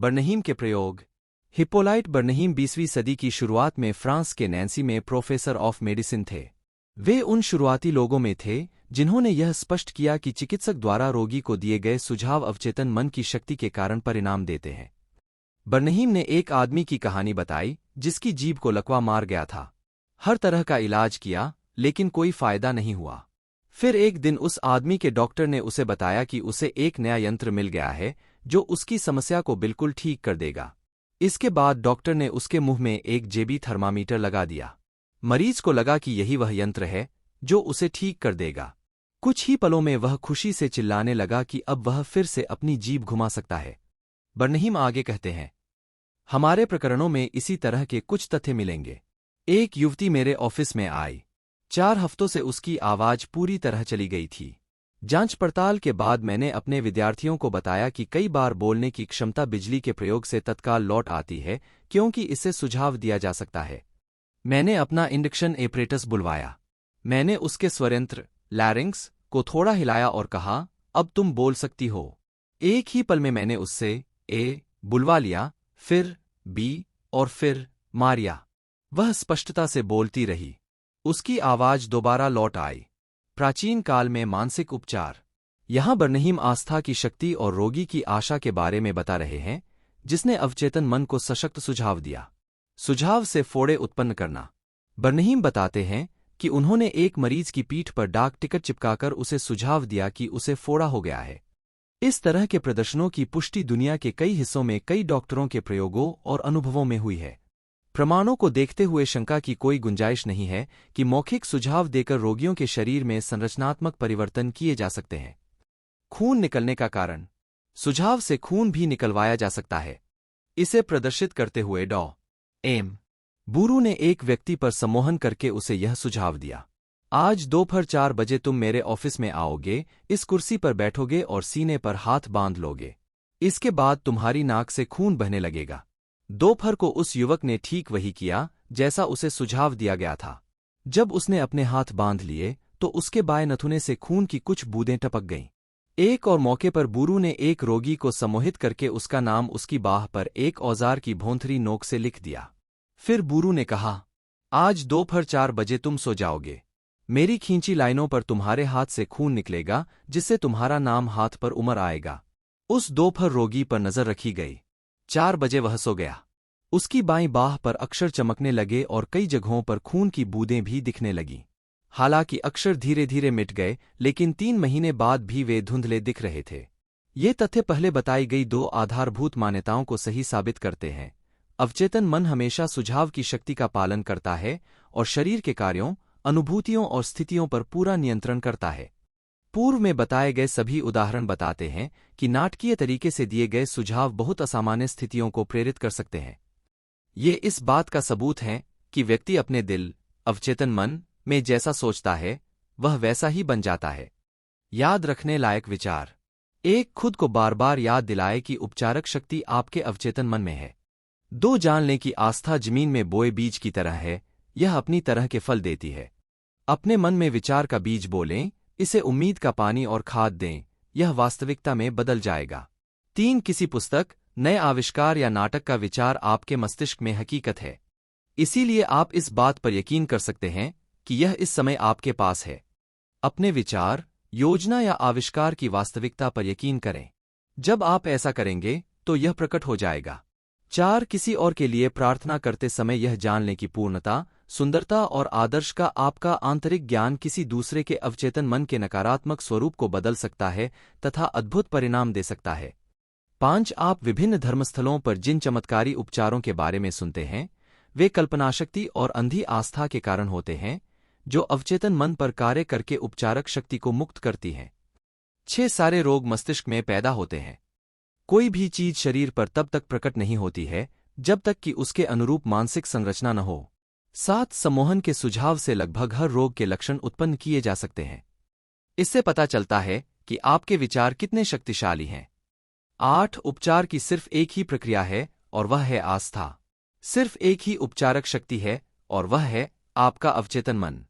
बर्नहीम के प्रयोग। हिप्पोलाइट बर्नहीम 20वीं सदी की शुरुआत में फ्रांस के नैन्सी में प्रोफेसर ऑफ मेडिसिन थे। वे उन शुरुआती लोगों में थे जिन्होंने यह स्पष्ट किया कि चिकित्सक द्वारा रोगी को दिए गए सुझाव अवचेतन मन की शक्ति के कारण परिणाम देते हैं। बर्नहीम ने एक आदमी की कहानी बताई जिसकी जीभ को लकवा मार गया था। हर तरह का इलाज किया लेकिन कोई फायदा नहीं हुआ। फिर एक दिन उस आदमी के डॉक्टर ने उसे बताया कि उसे एक नया यंत्र मिल गया है जो उसकी समस्या को बिल्कुल ठीक कर देगा। इसके बाद डॉक्टर ने उसके मुंह में एक जेबी थर्मामीटर लगा दिया। मरीज को लगा कि यही वह यंत्र है जो उसे ठीक कर देगा। कुछ ही पलों में वह खुशी से चिल्लाने लगा कि अब वह फिर से अपनी जीभ घुमा सकता है। बर्नहीम आगे कहते हैं, हमारे प्रकरणों में इसी तरह के कुछ तथ्य मिलेंगे। एक युवती मेरे ऑफिस में आई। 4 हफ्तों से उसकी आवाज पूरी तरह चली गई थी। जांच पड़ताल के बाद मैंने अपने विद्यार्थियों को बताया कि कई बार बोलने की क्षमता बिजली के प्रयोग से तत्काल लौट आती है क्योंकि इससे सुझाव दिया जा सकता है। मैंने अपना इंडक्शन एपरेटस बुलवाया। मैंने उसके स्वरयंत्र लैरिंक्स को थोड़ा हिलाया और कहा, अब तुम बोल सकती हो। एक ही पल में मैंने उससे ए बुलवा लिया, फिर बी और फिर मारिया। वह स्पष्टता से बोलती रही। उसकी आवाज दोबारा लौट आई। प्राचीन काल में मानसिक उपचार। यहां बर्नहीम आस्था की शक्ति और रोगी की आशा के बारे में बता रहे हैं जिसने अवचेतन मन को सशक्त सुझाव दिया। सुझाव से फोड़े उत्पन्न करना। बर्नहीम बताते हैं कि उन्होंने एक मरीज की पीठ पर डाक टिकट चिपकाकर उसे सुझाव दिया कि उसे फोड़ा हो गया है। इस तरह के प्रदर्शनों की पुष्टि दुनिया के कई हिस्सों में कई डॉक्टरों के प्रयोगों और अनुभवों में हुई है। प्रमाणों को देखते हुए शंका की कोई गुंजाइश नहीं है कि मौखिक सुझाव देकर रोगियों के शरीर में संरचनात्मक परिवर्तन किए जा सकते हैं। खून निकलने का कारण। सुझाव से खून भी निकलवाया जा सकता है। इसे प्रदर्शित करते हुए डॉ. एम. बूरू ने एक व्यक्ति पर सम्मोहन करके उसे यह सुझाव दिया, आज दोपहर 4 बजे तुम मेरे ऑफिस में आओगे, इस कुर्सी पर बैठोगे और सीने पर हाथ बांध लोगे। इसके बाद तुम्हारी नाक से खून बहने लगेगा। दोपहर को उस युवक ने ठीक वही किया जैसा उसे सुझाव दिया गया था। जब उसने अपने हाथ बांध लिए तो उसके बाएं नथुने से खून की कुछ बूंदें टपक गईं। एक और मौके पर बूरू ने एक रोगी को सम्मोहित करके उसका नाम उसकी बाह पर एक औजार की भोंथरी नोक से लिख दिया। फिर बूरू ने कहा, आज दोपहर 4 बजे तुम सो जाओगे। मेरी खींची लाइनों पर तुम्हारे हाथ से खून निकलेगा जिससे तुम्हारा नाम हाथ पर उमर आएगा। उस दोपहर रोगी पर नजर रखी गई। 4 बजे वह सो गया। उसकी बाईं बाह पर अक्षर चमकने लगे और कई जगहों पर खून की बूंदें भी दिखने लगीं। हालांकि अक्षर धीरे धीरे मिट गए लेकिन 3 महीने बाद भी वे धुंधले दिख रहे थे। ये तथ्य पहले बताई गई 2 आधारभूत मान्यताओं को सही साबित करते हैं। अवचेतन मन हमेशा सुझाव की शक्ति का पालन करता है और शरीर के कार्यों, अनुभूतियों और स्थितियों पर पूरा नियंत्रण करता है। पूर्व में बताए गए सभी उदाहरण बताते हैं कि नाटकीय तरीके से दिए गए सुझाव बहुत असामान्य स्थितियों को प्रेरित कर सकते हैं। ये इस बात का सबूत है कि व्यक्ति अपने दिल, अवचेतन मन में जैसा सोचता है वह वैसा ही बन जाता है। याद रखने लायक विचार। एक, खुद को बार बार याद दिलाए कि उपचारक शक्ति आपके अवचेतन मन में है। 2, जान लें कि आस्था जमीन में बोए बीज की तरह है, यह अपनी तरह के फल देती है। अपने मन में विचार का बीज बोलें, इसे उम्मीद का पानी और खाद दें, यह वास्तविकता में बदल जाएगा। 3, किसी पुस्तक, नए आविष्कार या नाटक का विचार आपके मस्तिष्क में हकीकत है। इसीलिए आप इस बात पर यकीन कर सकते हैं कि यह इस समय आपके पास है। अपने विचार, योजना या आविष्कार की वास्तविकता पर यकीन करें। जब आप ऐसा करेंगे तो यह प्रकट हो जाएगा। 4, किसी और के लिए प्रार्थना करते समय यह जान लें कि पूर्णता, सुंदरता और आदर्श का आपका आंतरिक ज्ञान किसी दूसरे के अवचेतन मन के नकारात्मक स्वरूप को बदल सकता है तथा अद्भुत परिणाम दे सकता है। 5, आप विभिन्न धर्मस्थलों पर जिन चमत्कारी उपचारों के बारे में सुनते हैं वे कल्पनाशक्ति और अंधी आस्था के कारण होते हैं जो अवचेतन मन पर कार्य करके उपचारक शक्ति को मुक्त करती हैं। 6, सारे रोग मस्तिष्क में पैदा होते हैं। कोई भी चीज शरीर पर तब तक प्रकट नहीं होती है जब तक कि उसके अनुरूप मानसिक संरचना न हो। 7, सम्मोहन के सुझाव से लगभग हर रोग के लक्षण उत्पन्न किए जा सकते हैं। इससे पता चलता है कि आपके विचार कितने शक्तिशाली हैं। 8, उपचार की सिर्फ एक ही प्रक्रिया है और वह है आस्था। सिर्फ एक ही उपचारक शक्ति है और वह है आपका अवचेतन मन।